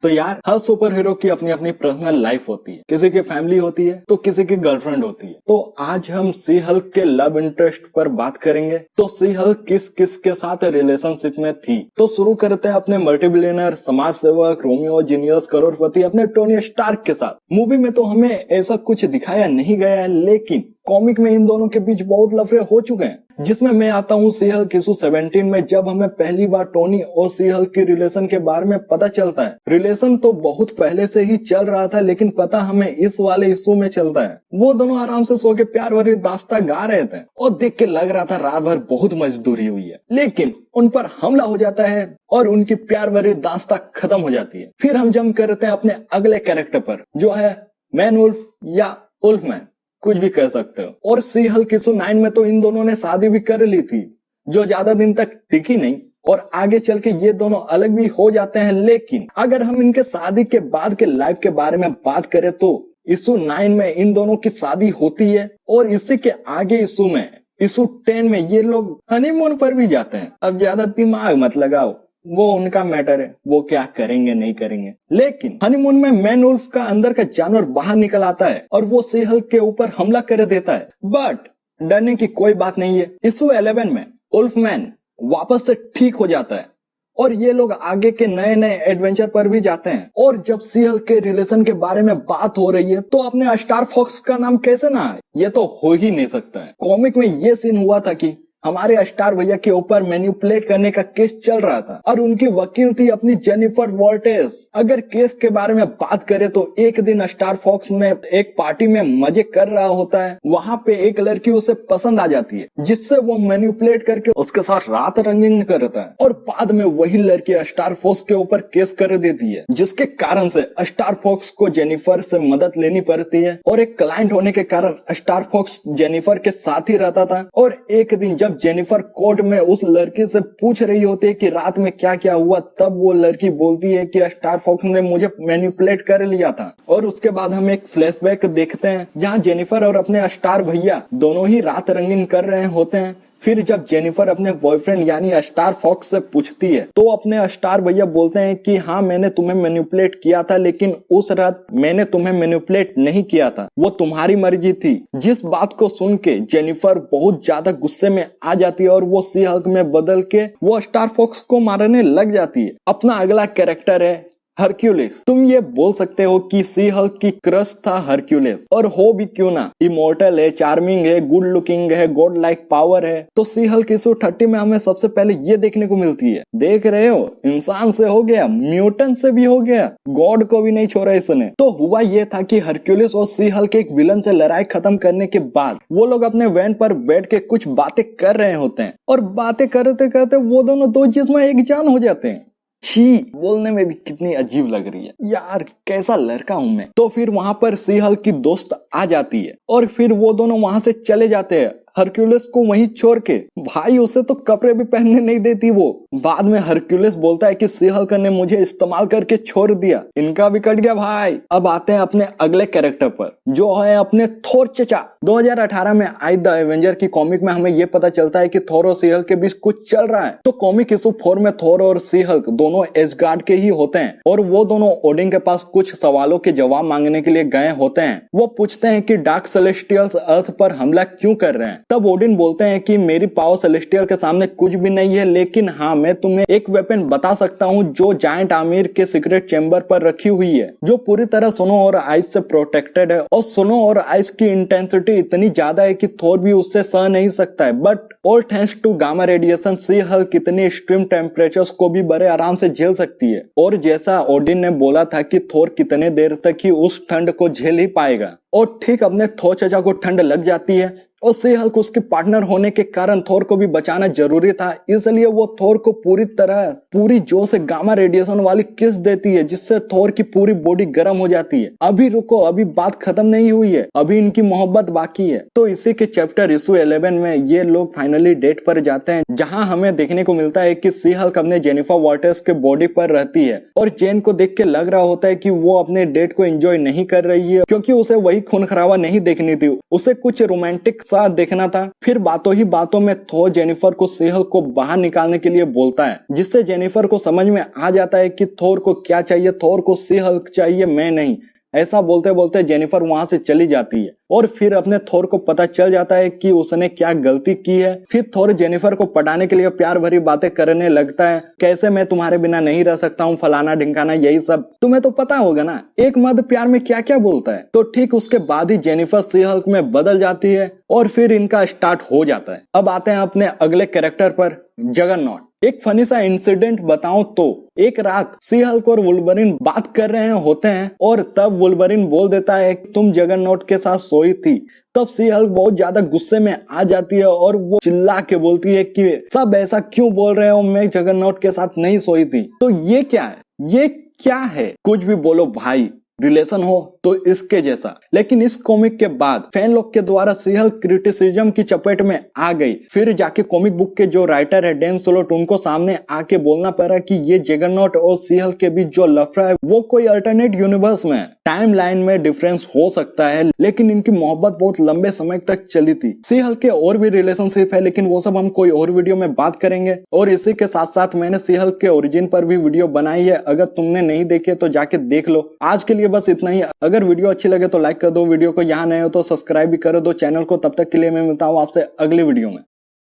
तो यार हर super hero की अपनी अपनी पर्सनल लाइफ होती है, किसी की फैमिली होती है तो किसी की गर्लफ्रेंड होती है। तो आज हम सी हल्क के लव इंटरेस्ट पर बात करेंगे। तो सी हल्क किस किस के साथ रिलेशनशिप में थी। तो शुरू करते हैं अपने मल्टीबिलियनर, समाज सेवक, रोमियो, जीनियस, करोड़पति अपने टोनी स्टार्क के साथ। मूवी में तो हमें ऐसा कुछ दिखाया नहीं गया है, लेकिन कॉमिक में इन दोनों के बीच बहुत लफड़े हो चुके हैं। जिसमें मैं आता हूँ सी हल्क इशू 17 में, जब हमें पहली बार टोनी और सी हल्क की रिलेशन के बारे में पता चलता है। रिलेशन तो बहुत पहले से ही चल रहा था, लेकिन पता हमें इस वाले इशू में चलता है। वो दोनों आराम से सो के प्यार भरी दास्तां गा रहे थे और देख के लग रहा था रात भर बहुत मजदूरी हुई है, लेकिन उन पर हमला हो जाता है और उनकी प्यार भरी दास्तां खत्म हो जाती है। फिर हम जंप करते हैं अपने अगले कैरेक्टर पर, जो है मैन वुल्फ या उल्फमैन, कुछ भी कह सकते हो। और सी हल्क इशू 9 में तो इन दोनों ने शादी भी कर ली थी, जो ज्यादा दिन तक टिकी नहीं और आगे चल के ये दोनों अलग भी हो जाते हैं। लेकिन अगर हम इनके शादी के बाद के लाइफ के बारे में बात करें तो इशू 9 में इन दोनों की शादी होती है और इसी के आगे इशू में, इशू 10 में ये लोग हनीमून पर भी जाते हैं। अब ज्यादा दिमाग मत लगाओ, वो उनका मैटर है, वो क्या करेंगे नहीं करेंगे। लेकिन हनीमून में मैन वुल्फ का अंदर का जानवर बाहर निकल आता है और वो सी हल्क के ऊपर हमला कर देता है। बट डरने की कोई बात नहीं है। इशू 11 में उल्फमैन वापस से ठीक हो जाता है और ये लोग आगे के नए नए एडवेंचर पर भी जाते हैं। और जब सी हल्क के रिलेशन के बारे में बात हो रही है तो अपने स्टार फॉक्स का नाम कैसे ना आए, ये तो हो ही नहीं सकता है। कॉमिक में ये सीन हुआ था कि हमारे स्टार भैया के ऊपर मैनिपुलेट करने का केस चल रहा था और उनकी वकील थी अपनी जेनिफर वॉल्टेस। अगर केस के बारे में बात करें तो एक दिन स्टार फॉक्स ने एक पार्टी में मजे कर रहा होता है, वहाँ पे एक लड़की उसे पसंद आ जाती है, जिससे वो मैनिपुलेट करके उसके साथ रात रंगीन करता है और बाद में वही लड़की स्टार फॉक्स के ऊपर केस कर देती है, जिसके कारण से स्टार फॉक्स को जेनिफर से मदद लेनी पड़ती है। और एक क्लाइंट होने के कारण स्टार फॉक्स जेनिफर के साथ ही रहता था। और एक दिन जब जेनिफर कोर्ट में उस लड़की से पूछ रही होती है कि रात में क्या क्या हुआ, तब वो लड़की बोलती है कि स्टार फॉक्स ने मुझे मैनिपुलेट कर लिया था। और उसके बाद हम एक फ्लैशबैक देखते हैं जहां जेनिफर और अपने स्टार भैया दोनों ही रात रंगीन कर रहे होते हैं। फिर जब जेनिफर अपने बॉयफ्रेंड यानी स्टार फॉक्स से पूछती है तो अपने स्टार भैया बोलते हैं कि हाँ मैंने तुम्हें मैनिपुलेट किया था, लेकिन उस रात मैंने तुम्हें मैनिपुलेट नहीं किया था, वो तुम्हारी मर्जी थी। जिस बात को सुन के जेनिफर बहुत ज्यादा गुस्से में आ जाती है और वो सी हल्क में बदल के वो स्टार फॉक्स को मारने लग जाती है। अपना अगला कैरेक्टर है हरक्यूलिस। तुम ये बोल सकते हो कि सी हल्क की क्रश था हरक्यूलिस, और हो भी क्यों ना, इमोर्टल है, चार्मिंग है, गुड लुकिंग है, गॉड लाइक पावर है। तो सी हल्क इशू 30 में हमें सबसे पहले ये देखने को मिलती है। देख रहे हो, इंसान से हो गया, म्यूटेंट से भी हो गया, गॉड को भी नहीं छोड़ा इसने। तो हुआ ये था कि हरक्यूलिस और सी हल्क एक विलन से लड़ाई खत्म करने के बाद वो लोग अपने वैन पर बैठ के कुछ बातें कर रहे होते हैं और बातें करते करते वो दोनों दो जिस्म एक जान हो जाते हैं। छी, बोलने में भी कितनी अजीब लग रही है यार, कैसा लड़का हूं मैं। तो फिर वहां पर सी हल्क की दोस्त आ जाती है और फिर वो दोनों वहां से चले जाते हैं हरक्यूलिस को वहीं छोड़ के। भाई उसे तो कपड़े भी पहनने नहीं देती वो। बाद में हरक्यूलिस बोलता है कि सी हल्क ने मुझे इस्तेमाल करके छोड़ दिया, इनका भी कट गया भाई। अब आते हैं अपने अगले कैरेक्टर पर, जो है अपने थोर चचा। 2018 में आई द एवेंजर की कॉमिक में हमें ये पता चलता है कि थोर और सी हल्क के बीच कुछ चल रहा है। तो कॉमिक इशू 4 में थोर और सी हल्क दोनों एसगार्ड के ही होते हैं और वो दोनों ओडिन के पास कुछ सवालों के जवाब मांगने के लिए गए होते हैं। वो पूछते हैं कि डार्क सेलेस्टियल्स अर्थ पर हमला क्यों कर रहे हैं। तब ओडिन बोलते हैं कि मेरी पावर सेलेस्टियल के सामने कुछ भी नहीं है, लेकिन हाँ मैं तुम्हें एक वेपन बता सकता हूँ जो जायंट आमिर के सीक्रेट चेंबर पर रखी हुई है, जो पूरी तरह सोनो और आइस से प्रोटेक्टेड है। और सोनो और आइस की इंटेंसिटी इतनी ज्यादा है कि थोर भी उससे सह नहीं सकता है। But all thanks to gamma radiation सी हल्क कितनी एक्सट्रीम टेम्परेचर्स को भी बड़े आराम से झेल सकती है। और जैसा ओडिन ने बोला था कि थोर कितने देर तक ही उस ठंड को झेल ही पाएगा। और ठीक अपने थोर चचा को ठंड लग जाती है और सी हल्क उसके पार्टनर होने के कारण थोर को भी बचाना जरूरी था, इसलिए वो थोर को पूरी जोर से गामा रेडिएशन वाली किस देती है, जिससे थोर की पूरी बॉडी गर्म हो जाती है। अभी रुको, अभी बात खत्म नहीं हुई है, अभी इनकी मोहब्बत बाकी है। तो इसी के चैप्टर इशू 11 में ये लोग फाइनली डेट पर जाते हैं, जहां हमें देखने को मिलता है कि सी हल्क अपने जेनिफर वॉल्टेस के बॉडी पर रहती है और जेन को देख के लग रहा होता है कि वो अपने डेट को एंजॉय नहीं कर रही है, क्योंकि उसे वही खून खराबा नहीं देखनी थी, उसे कुछ रोमांटिक साथ देखना था। फिर बातों ही बातों में थोर जेनिफर को सी हल्क को बाहर निकालने के लिए बोलता है, जिससे जेनिफर को समझ में आ जाता है कि थोर को क्या चाहिए। थोर को सी हल्क चाहिए, मैं नहीं। ऐसा बोलते बोलते जेनिफर वहां से चली जाती है और फिर अपने थोर को पता चल जाता है कि उसने क्या गलती की है। फिर थोर जेनिफर को पटाने के लिए प्यार भरी बातें करने लगता है, कैसे मैं तुम्हारे बिना नहीं रह सकता हूँ, फलाना ढिंकाना, यही सब तुम्हें तो पता होगा ना, एक मर्द प्यार में क्या क्या बोलता है। तो ठीक उसके बाद ही जेनिफर सी हल्क में बदल जाती है और फिर इनका स्टार्ट हो जाता है। अब आते हैं अपने अगले कैरेक्टर पर, जगरनॉट। एक फनी सा इंसिडेंट बताऊं तो एक रात सी हल्क और वुल्वरिन बात कर रहे होते हैं और तब वुल्वरिन बोल देता है कि तुम जगरनॉट के साथ सोई थी। तब सी हल्क बहुत ज्यादा गुस्से में आ जाती है और वो चिल्ला के बोलती है कि सब ऐसा क्यों बोल रहे हो, मैं जगरनॉट के साथ नहीं सोई थी। तो ये क्या है, ये क्या है, कुछ भी बोलो भाई, रिलेशन हो तो इसके जैसा। लेकिन इस कॉमिक के बाद फैन लोग के द्वारा सी हल्क क्रिटिसिज्म की चपेट में आ गई। फिर जाके कॉमिक बुक के जो राइटर है डैन स्लोट, उनको सामने आके बोलना पड़ा कि ये जगरनॉट और सी हल्क के बीच जो लफड़ा है वो कोई अल्टरनेट यूनिवर्स में है। टाइम लाइन में डिफरेंस हो सकता है लेकिन इनकी मोहब्बत बहुत लंबे समय तक चली थी। सी हल्क के और भी रिलेशनशिप है लेकिन वो सब हम कोई और वीडियो में बात करेंगे। और इसी के साथ साथ मैंने सी हल्क के ओरिजिन पर भी वीडियो बनाई है, अगर तुमने नहीं देखे तो जाके देख लो। आज के लिए बस इतना ही। अगर वीडियो अच्छी लगे तो लाइक कर दो, वीडियो को यहाँ नए हो तो सब्सक्राइब भी कर दो चैनल को। तब तक के लिए मैं मिलता हूँ आपसे अगले वीडियो में।